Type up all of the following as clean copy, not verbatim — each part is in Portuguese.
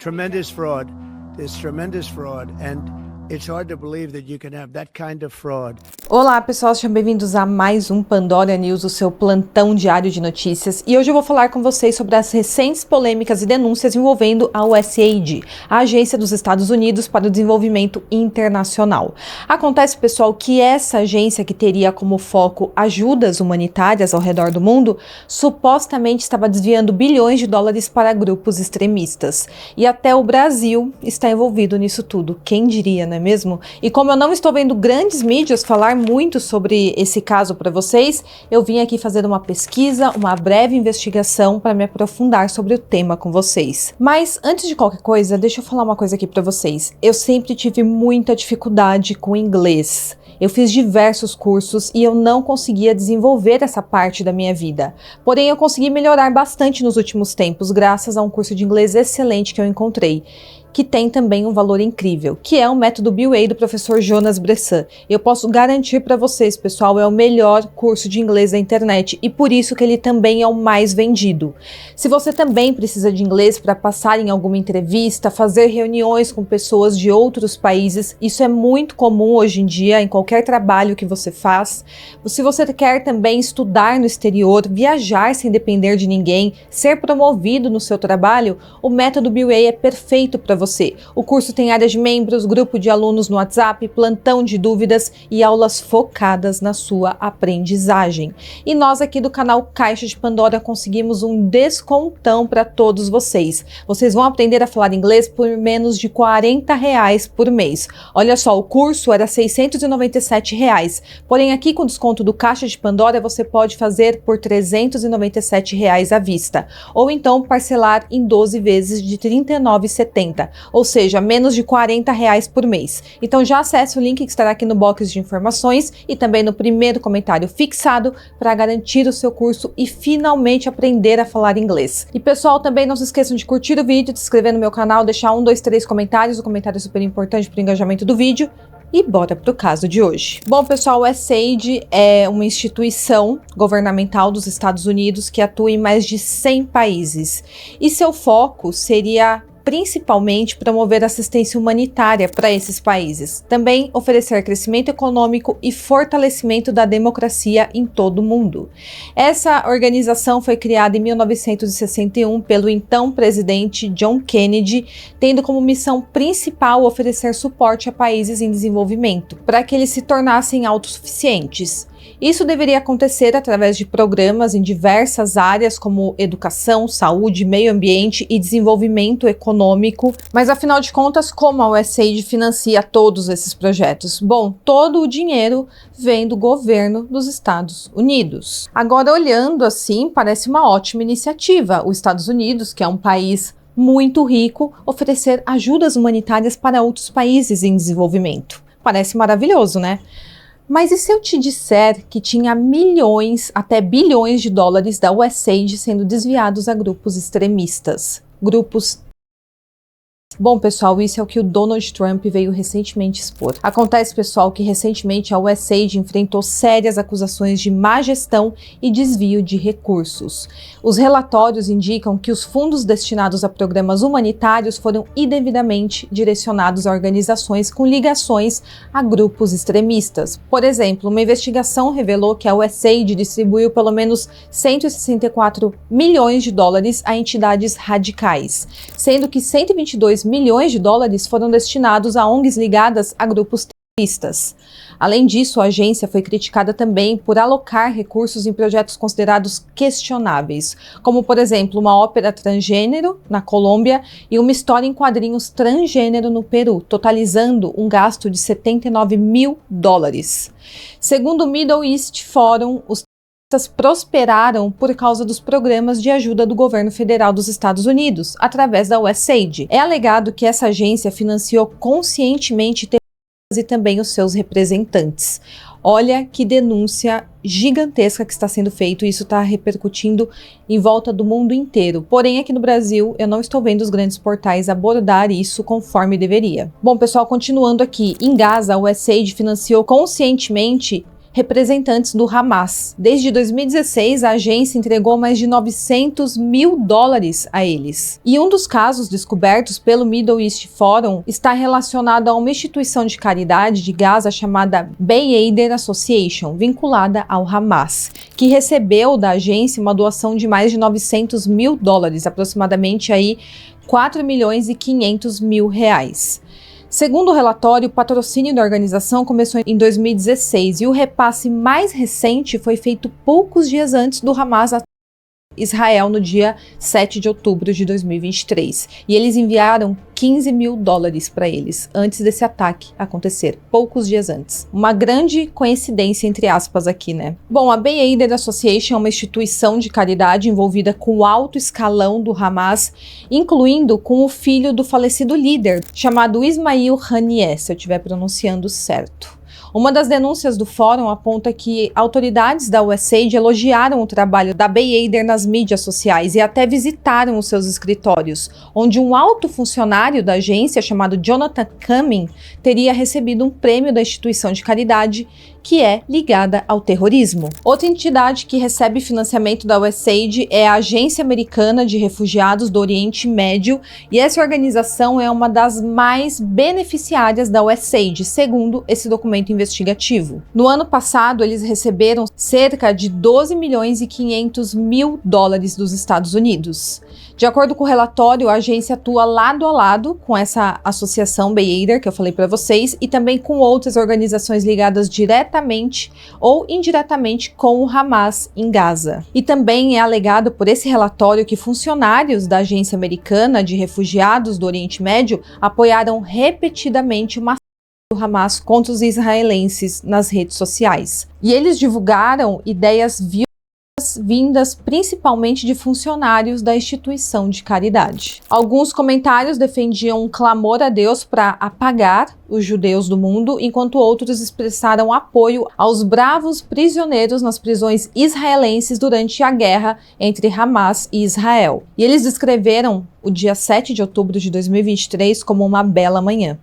Tremendous fraud. There's tremendous fraud, and it's hard to believe that you can have that kind of fraud. Olá pessoal, sejam bem-vindos a mais um Pandora News, o seu plantão diário de notícias. E hoje eu vou falar com vocês sobre as recentes polêmicas e denúncias envolvendo a USAID, a Agência dos Estados Unidos para o Desenvolvimento Internacional. Acontece, pessoal, que essa agência, que teria como foco ajudas humanitárias ao redor do mundo, supostamente estava desviando bilhões de dólares para grupos extremistas. E até o Brasil está envolvido nisso tudo, quem diria, não é mesmo? E como eu não estou vendo grandes mídias falar muito sobre esse caso para vocês, eu vim aqui fazer uma pesquisa, uma breve investigação para me aprofundar sobre o tema com vocês. Mas antes de qualquer coisa, deixa eu falar uma coisa aqui para vocês. Eu sempre tive muita dificuldade com inglês. Eu fiz diversos cursos e eu não conseguia desenvolver essa parte da minha vida. Porém, eu consegui melhorar bastante nos últimos tempos, graças a um curso de inglês excelente que eu encontrei, que tem também um valor incrível, que é o método BUA do professor Jonas Bressan. Eu posso garantir para vocês, pessoal, é o melhor curso de inglês da internet e por isso que ele também é o mais vendido. Se você também precisa de inglês para passar em alguma entrevista, fazer reuniões com pessoas de outros países, isso é muito comum hoje em dia em qualquer trabalho que você faz. Se você quer também estudar no exterior, viajar sem depender de ninguém, ser promovido no seu trabalho, o método BUA é perfeito para você. O curso tem área de membros, grupo de alunos no WhatsApp, plantão de dúvidas e aulas focadas na sua aprendizagem. E nós aqui do canal Caixa de Pandora conseguimos um descontão para todos vocês. Vocês vão aprender a falar inglês por menos de R$40 por mês. Olha só, o curso era R$697, porém aqui com desconto do Caixa de Pandora você pode fazer por R$397 à vista, ou então parcelar em 12 vezes de R$39,70. Ou seja, menos de R$40 por mês. Então já acesse o link que estará aqui no box de informações e também no primeiro comentário fixado para garantir o seu curso e finalmente aprender a falar inglês. E pessoal, também não se esqueçam de curtir o vídeo, de se inscrever no meu canal, deixar 1, 2, 3 comentários, o comentário é super importante para o engajamento do vídeo. E bora para o caso de hoje. Bom, pessoal, o USAID é uma instituição governamental dos Estados Unidos que atua em mais de 100 países. E seu foco seria principalmente promover assistência humanitária para esses países, também oferecer crescimento econômico e fortalecimento da democracia em todo o mundo. Essa organização foi criada em 1961 pelo então presidente John Kennedy, tendo como missão principal oferecer suporte a países em desenvolvimento, para que eles se tornassem autossuficientes. Isso deveria acontecer através de programas em diversas áreas como educação, saúde, meio ambiente e desenvolvimento econômico. Mas afinal de contas, como a USAID financia todos esses projetos? Bom, todo o dinheiro vem do governo dos Estados Unidos. Agora, olhando assim, parece uma ótima iniciativa. Os Estados Unidos, que é um país muito rico, oferecer ajudas humanitárias para outros países em desenvolvimento. Parece maravilhoso, né? Mas e se eu te disser que tinha milhões, até bilhões de dólares da USAID sendo desviados a grupos extremistas? Bom, pessoal, isso é o que o Donald Trump veio recentemente expor. Acontece, pessoal, que recentemente a USAID enfrentou sérias acusações de má gestão e desvio de recursos. Os relatórios indicam que os fundos destinados a programas humanitários foram indevidamente direcionados a organizações com ligações a grupos extremistas. Por exemplo, uma investigação revelou que a USAID distribuiu pelo menos 164 milhões de dólares a entidades radicais, sendo que 122 milhões de dólares foram destinados a ONGs ligadas a grupos terroristas. Além disso, a agência foi criticada também por alocar recursos em projetos considerados questionáveis, como, por exemplo, uma ópera transgênero na Colômbia e uma história em quadrinhos transgênero no Peru, totalizando um gasto de 79 mil dólares. Segundo o Middle East Forum, os prosperaram por causa dos programas de ajuda do governo federal dos Estados Unidos, através da USAID. É alegado que essa agência financiou conscientemente terroristas e também os seus representantes. Olha que denúncia gigantesca que está sendo feito, e isso está repercutindo em volta do mundo inteiro. Porém, aqui no Brasil, eu não estou vendo os grandes portais abordar isso conforme deveria. Bom, pessoal, continuando aqui, em Gaza, a USAID financiou conscientemente representantes do Hamas. Desde 2016, a agência entregou mais de 900 mil dólares a eles. E um dos casos descobertos pelo Middle East Forum está relacionado a uma instituição de caridade de Gaza chamada B'Yedder Association, vinculada ao Hamas, que recebeu da agência uma doação de mais de 900 mil dólares, aproximadamente aí 4 milhões e 500 mil reais. Segundo o relatório, o patrocínio da organização começou em 2016 e o repasse mais recente foi feito poucos dias antes do Hamas atacar Israel no dia 7 de outubro de 2023. E eles enviaram 15 mil dólares para eles antes desse ataque acontecer, poucos dias antes. Uma grande coincidência, entre aspas, aqui, né? Bom, a B'Yedder Association é uma instituição de caridade envolvida com o alto escalão do Hamas, incluindo com o filho do falecido líder, chamado Ismail Haniyeh, se eu estiver pronunciando certo. Uma das denúncias do fórum aponta que autoridades da USAID elogiaram o trabalho da B'Yedder nas mídias sociais e até visitaram os seus escritórios, onde um alto funcionário da agência, chamado Jonathan Cumming, teria recebido um prêmio da instituição de caridade que é ligada ao terrorismo. Outra entidade que recebe financiamento da USAID é a Agência Americana de Refugiados do Oriente Médio, e essa organização é uma das mais beneficiárias da USAID, segundo esse documento investigativo. No ano passado, eles receberam cerca de 12 milhões e 500 mil dólares dos Estados Unidos. De acordo com o relatório, a agência atua lado a lado com essa associação B'Yedder, que eu falei para vocês, e também com outras organizações ligadas diretamente ou indiretamente com o Hamas em Gaza. E também é alegado por esse relatório que funcionários da Agência Americana de Refugiados do Oriente Médio apoiaram repetidamente uma do Hamas contra os israelenses nas redes sociais. E eles divulgaram ideias vindas principalmente de funcionários da instituição de caridade. Alguns comentários defendiam um clamor a Deus para apagar os judeus do mundo, enquanto outros expressaram apoio aos bravos prisioneiros nas prisões israelenses durante a guerra entre Hamas e Israel. E eles descreveram o dia 7 de outubro de 2023 como uma bela manhã.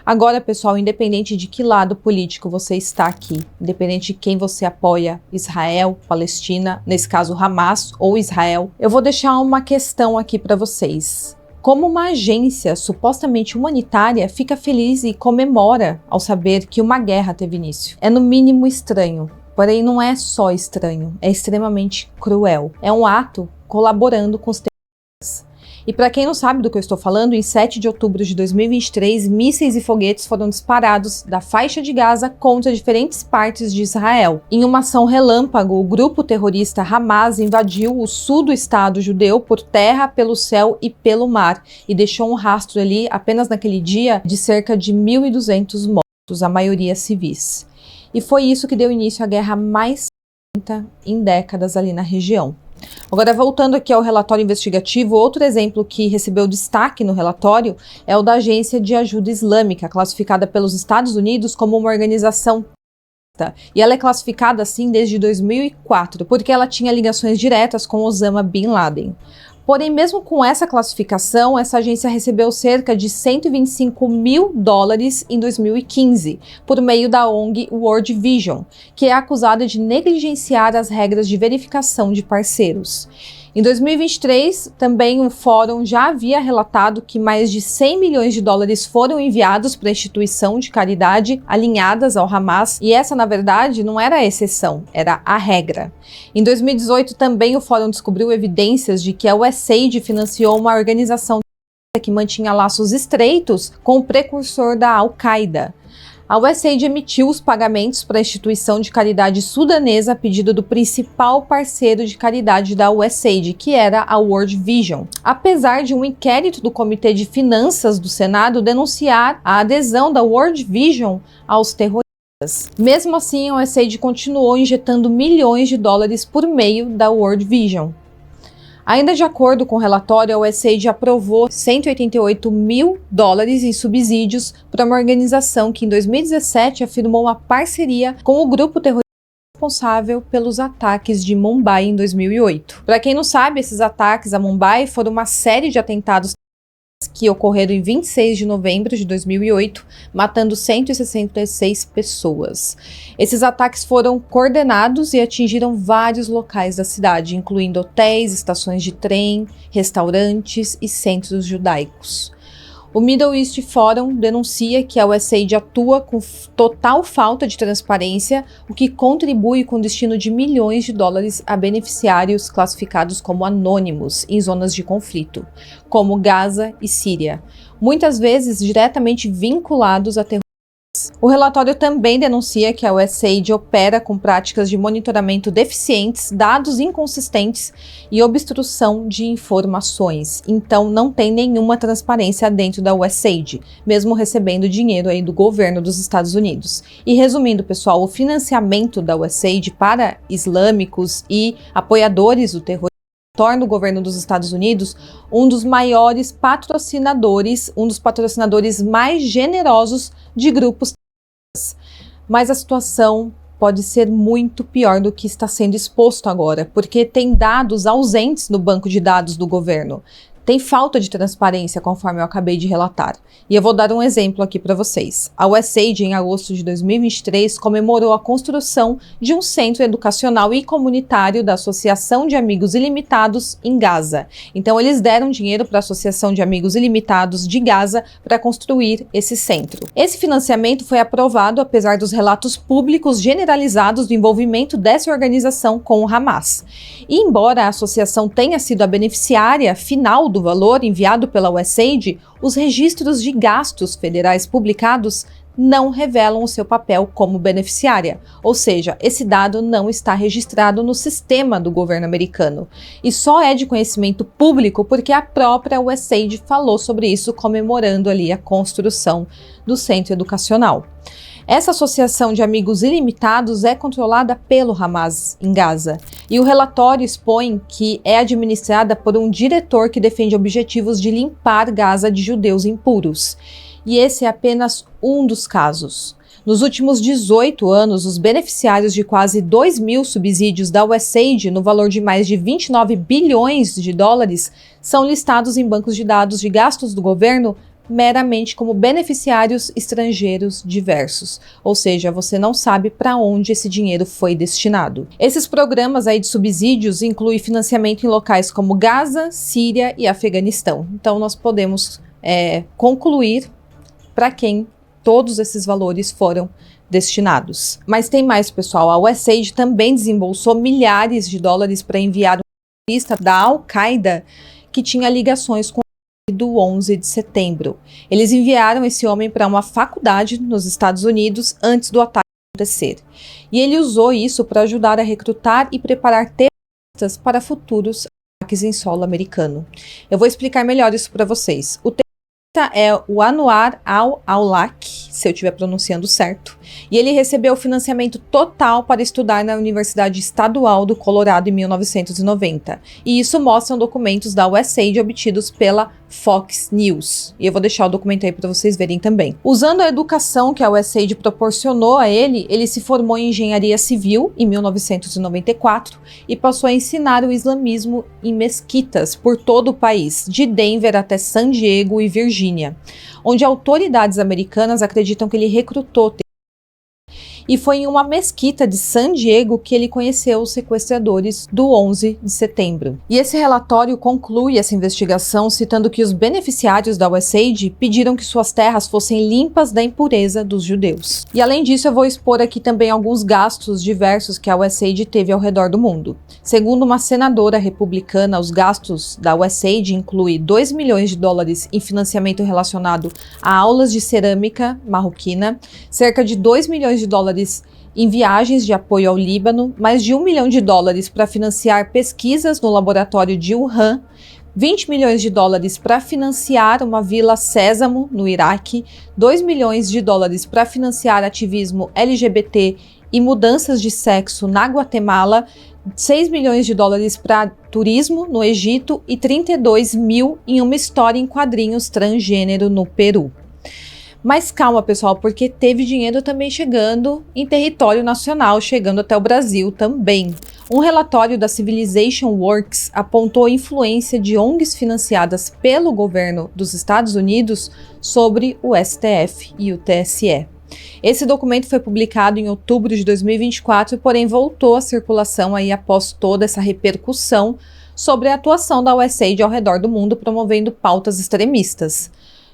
Agora, pessoal, independente de que lado político você está aqui, independente de quem você apoia, Israel, Palestina, nesse caso Hamas ou Israel, eu vou deixar uma questão aqui para vocês. Como uma agência supostamente humanitária fica feliz e comemora ao saber que uma guerra teve início? É no mínimo estranho, porém não é só estranho, é extremamente cruel. É um ato colaborando com os terroristas. E para quem não sabe do que eu estou falando, em 7 de outubro de 2023, mísseis e foguetes foram disparados da faixa de Gaza contra diferentes partes de Israel. Em uma ação relâmpago, o grupo terrorista Hamas invadiu o sul do estado judeu por terra, pelo céu e pelo mar, e deixou um rastro ali, apenas naquele dia, de cerca de 1.200 mortos, a maioria civis. E foi isso que deu início à guerra mais sangrenta em décadas ali na região. Agora, voltando aqui ao relatório investigativo, outro exemplo que recebeu destaque no relatório é o da Agência de Ajuda Islâmica, classificada pelos Estados Unidos como uma organização terrorista. E ela é classificada assim desde 2004, porque ela tinha ligações diretas com Osama Bin Laden. Porém, mesmo com essa classificação, essa agência recebeu cerca de 125 mil dólares em 2015, por meio da ONG World Vision, que é acusada de negligenciar as regras de verificação de parceiros. Em 2023, também o fórum já havia relatado que mais de 100 milhões de dólares foram enviados para a instituição de caridade alinhadas ao Hamas, e essa, na verdade, não era a exceção, era a regra. Em 2018, também o fórum descobriu evidências de que a USAID financiou uma organização que mantinha laços estreitos com o precursor da Al-Qaeda. A USAID emitiu os pagamentos para a instituição de caridade sudanesa a pedido do principal parceiro de caridade da USAID, que era a World Vision, apesar de um inquérito do Comitê de Finanças do Senado denunciar a adesão da World Vision aos terroristas. Mesmo assim, a USAID continuou injetando milhões de dólares por meio da World Vision. Ainda de acordo com o relatório, a USAID aprovou 188 mil dólares em subsídios para uma organização que em 2017 afirmou uma parceria com o grupo terrorista responsável pelos ataques de Mumbai em 2008. Para quem não sabe, esses ataques a Mumbai foram uma série de atentados que ocorreram em 26 de novembro de 2008, matando 166 pessoas. Esses ataques foram coordenados e atingiram vários locais da cidade, incluindo hotéis, estações de trem, restaurantes e centros judaicos. O Middle East Forum denuncia que a USAID atua com total falta de transparência, o que contribui com o destino de milhões de dólares a beneficiários classificados como anônimos em zonas de conflito, como Gaza e Síria, muitas vezes diretamente vinculados a terrorismo. O relatório também denuncia que a USAID opera com práticas de monitoramento deficientes, dados inconsistentes e obstrução de informações. Então, não tem nenhuma transparência dentro da USAID, mesmo recebendo dinheiro aí do governo dos Estados Unidos. E resumindo, pessoal, o financiamento da USAID para islâmicos e apoiadores do terrorismo torna o governo dos Estados Unidos um dos maiores patrocinadores, um dos patrocinadores mais generosos de grupos terroristas. Mas a situação pode ser muito pior do que está sendo exposto agora, porque tem dados ausentes no banco de dados do governo. Tem falta de transparência, conforme eu acabei de relatar. E eu vou dar um exemplo aqui para vocês. A USAID, em agosto de 2023, comemorou a construção de um centro educacional e comunitário da Associação de Amigos Ilimitados em Gaza. Então, eles deram dinheiro para a Associação de Amigos Ilimitados de Gaza para construir esse centro. Esse financiamento foi aprovado apesar dos relatos públicos generalizados do envolvimento dessa organização com o Hamas. E embora a associação tenha sido a beneficiária final do valor enviado pela USAID, os registros de gastos federais publicados não revelam o seu papel como beneficiária, ou seja, esse dado não está registrado no sistema do governo americano. E só é de conhecimento público porque a própria USAID falou sobre isso, comemorando ali a construção do centro educacional. Essa associação de amigos ilimitados é controlada pelo Hamas em Gaza, e o relatório expõe que é administrada por um diretor que defende objetivos de limpar Gaza de judeus impuros. E esse é apenas um dos casos. Nos últimos 18 anos, os beneficiários de quase 2.000 subsídios da USAID, no valor de mais de 29 bilhões de dólares, são listados em bancos de dados de gastos do governo meramente como beneficiários estrangeiros diversos, ou seja, você não sabe para onde esse dinheiro foi destinado. Esses programas aí de subsídios incluem financiamento em locais como Gaza, Síria e Afeganistão. Então nós podemos concluir para quem todos esses valores foram destinados. Mas tem mais, pessoal. A USAID também desembolsou milhares de dólares para enviar uma lista da Al-Qaeda que tinha ligações com do 11 de setembro. Eles enviaram esse homem para uma faculdade nos Estados Unidos antes do ataque acontecer. E ele usou isso para ajudar a recrutar e preparar terroristas para futuros ataques em solo americano. Eu vou explicar melhor isso para vocês. O terrorista é o Anwar al-Awlaki, se eu estiver pronunciando certo, e ele recebeu financiamento total para estudar na Universidade Estadual do Colorado em 1990. E isso mostram documentos da USAID obtidos pela Fox News. E eu vou deixar o documento aí para vocês verem também. Usando a educação que a USAID proporcionou a ele, ele se formou em engenharia civil em 1994 e passou a ensinar o islamismo em mesquitas por todo o país, de Denver até San Diego e Virgínia, onde autoridades americanas acreditam que ele recrutou. E foi em uma mesquita de San Diego que ele conheceu os sequestradores do 11 de setembro. E esse relatório conclui essa investigação citando que os beneficiários da USAID pediram que suas terras fossem limpas da impureza dos judeus. E além disso, eu vou expor aqui também alguns gastos diversos que a USAID teve ao redor do mundo. Segundo uma senadora republicana, os gastos da USAID incluem 2 milhões de dólares em financiamento relacionado a aulas de cerâmica marroquina, cerca de 2 milhões de dólares em viagens de apoio ao Líbano, mais de 1 milhão de dólares para financiar pesquisas no laboratório de Wuhan, 20 milhões de dólares para financiar uma Vila Sésamo no Iraque, 2 milhões de dólares para financiar ativismo LGBT e mudanças de sexo na Guatemala, 6 milhões de dólares para turismo no Egito e 32 mil em uma história em quadrinhos transgênero no Peru. Mas calma, pessoal, porque teve dinheiro também chegando em território nacional, chegando até o Brasil também. Um relatório da Civilization Works apontou a influência de ONGs financiadas pelo governo dos Estados Unidos sobre o STF e o TSE. Esse documento foi publicado em outubro de 2024, porém voltou à circulação aí após toda essa repercussão sobre a atuação da USAID ao redor do mundo promovendo pautas extremistas.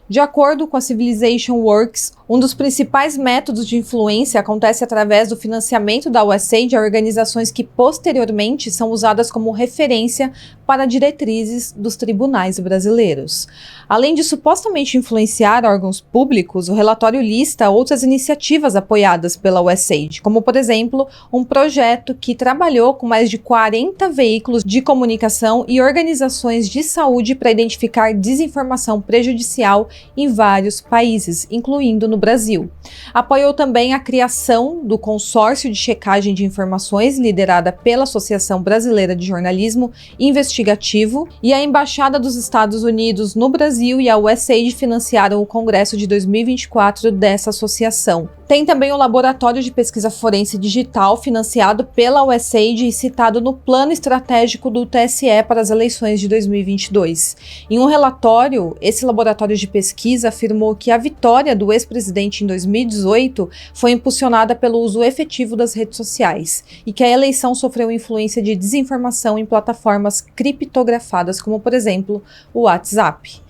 De acordo com a Civilization Works, um dos principais métodos de influência acontece através do financiamento da USAID a organizações que posteriormente são usadas como referência para diretrizes dos tribunais brasileiros. Além de supostamente influenciar órgãos públicos, o relatório lista outras iniciativas apoiadas pela USAID, como, por exemplo, um projeto que trabalhou com mais de 40 veículos de comunicação e organizações de saúde para identificar desinformação prejudicial em vários países, incluindo no Brasil. Apoiou também a criação do Consórcio de Checagem de Informações, liderada pela Associação Brasileira de Jornalismo Investigativo, e a Embaixada dos Estados Unidos no Brasil e a USAID financiaram o Congresso de 2024 dessa associação. Tem também o Laboratório de Pesquisa Forense Digital, financiado pela USAID e citado no Plano Estratégico do TSE para as eleições de 2022. Em um relatório, esse laboratório de pesquisa afirmou que a vitória do ex-presidente em 2018 foi impulsionada pelo uso efetivo das redes sociais e que a eleição sofreu influência de desinformação em plataformas criptografadas, como, por exemplo, o WhatsApp.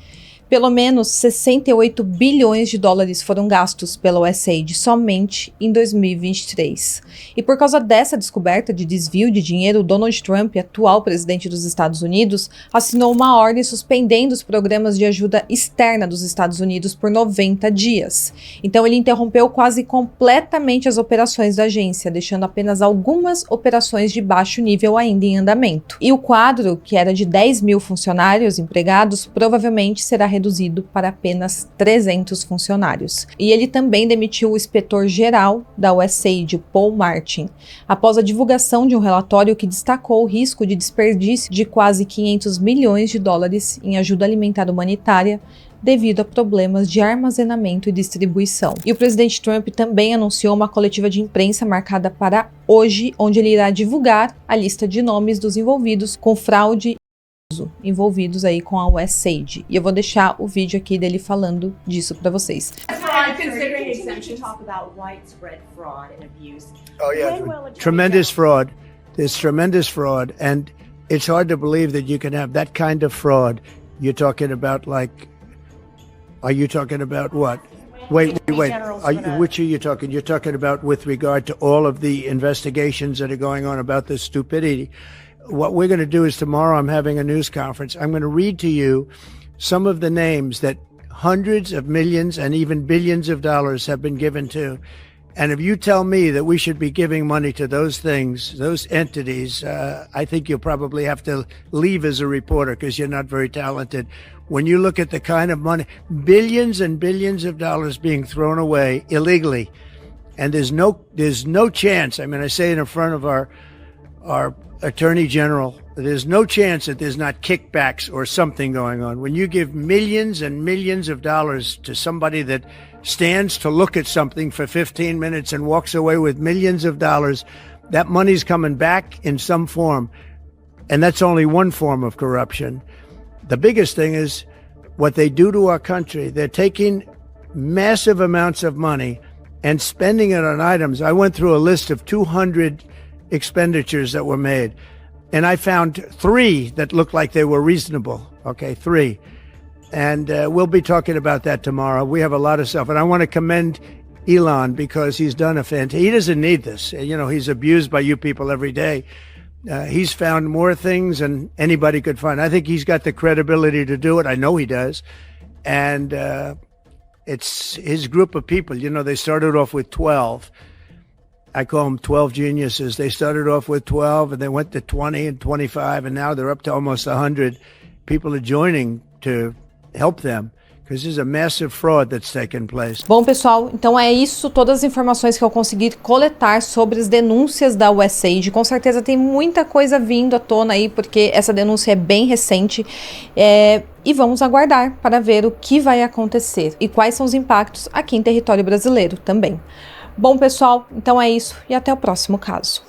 Pelo menos 68 bilhões de dólares foram gastos pela USAID somente em 2023. E por causa dessa descoberta de desvio de dinheiro, Donald Trump, atual presidente dos Estados Unidos, assinou uma ordem suspendendo os programas de ajuda externa dos Estados Unidos por 90 dias. Então ele interrompeu quase completamente as operações da agência, deixando apenas algumas operações de baixo nível ainda em andamento. E o quadro, que era de 10 mil funcionários empregados, provavelmente será reduzido para apenas 300 funcionários. E ele também demitiu o inspetor-geral da USAID, Paul Martin, após a divulgação de um relatório que destacou o risco de desperdício de quase 500 milhões de dólares em ajuda alimentar humanitária devido a problemas de armazenamento e distribuição. E o presidente Trump também anunciou uma coletiva de imprensa marcada para hoje, onde ele irá divulgar a lista de nomes dos envolvidos com fraude envolvidos aí com a USAID. E eu vou deixar o vídeo aqui dele falando disso para vocês. Oh yeah, tremendous fraud. There's tremendous fraud, and it's hard to believe that you can have that kind of fraud. You're talking about are you talking about what? Wait. Which are you talking? You're talking about with regard to all of the investigations that are going on about this stupidity. What we're going to do is tomorrow I'm having a news conference. I'm going to read to you some of the names that hundreds of millions and even billions of dollars have been given to. And if you tell me that we should be giving money to those things, those entities, I think you'll probably have to leave as a reporter because you're not very talented. When you look at the kind of money, billions and billions of dollars being thrown away illegally, and there's no chance. I mean, I say it in front of our Attorney General, there's no chance that there's not kickbacks or something going on. When you give millions and millions of dollars to somebody that stands to look at something for 15 minutes and walks away with millions of dollars, that money's coming back in some form. And that's only one form of corruption. The biggest thing is what they do to our country. They're taking massive amounts of money and spending it on items. I went through a list of 200 expenditures that were made, and I found 3 that looked like they were reasonable. Okay, 3. And we'll be talking about that tomorrow. We have a lot of stuff, and I want to commend Elon because he's done he doesn't need this. You know, he's abused by you people every day. He's found more things than anybody could find. I think he's got the credibility to do it. I know he does. And it's his group of people. You know, they started off with 12. I call them 12 geniuses. They started off with 12 and they went to 20 and 25, and now they're up to almost 100. People are joining to help them. Because there's a massive fraud that's taken place. Bom, pessoal, então é isso, todas as informações que eu consegui coletar sobre as denúncias da USAID. Com certeza tem muita coisa vindo à tona aí, porque essa denúncia é bem recente. E vamos aguardar para ver o que vai acontecer e quais são os impactos aqui em território brasileiro também. Bom, pessoal, então é isso e até o próximo caso.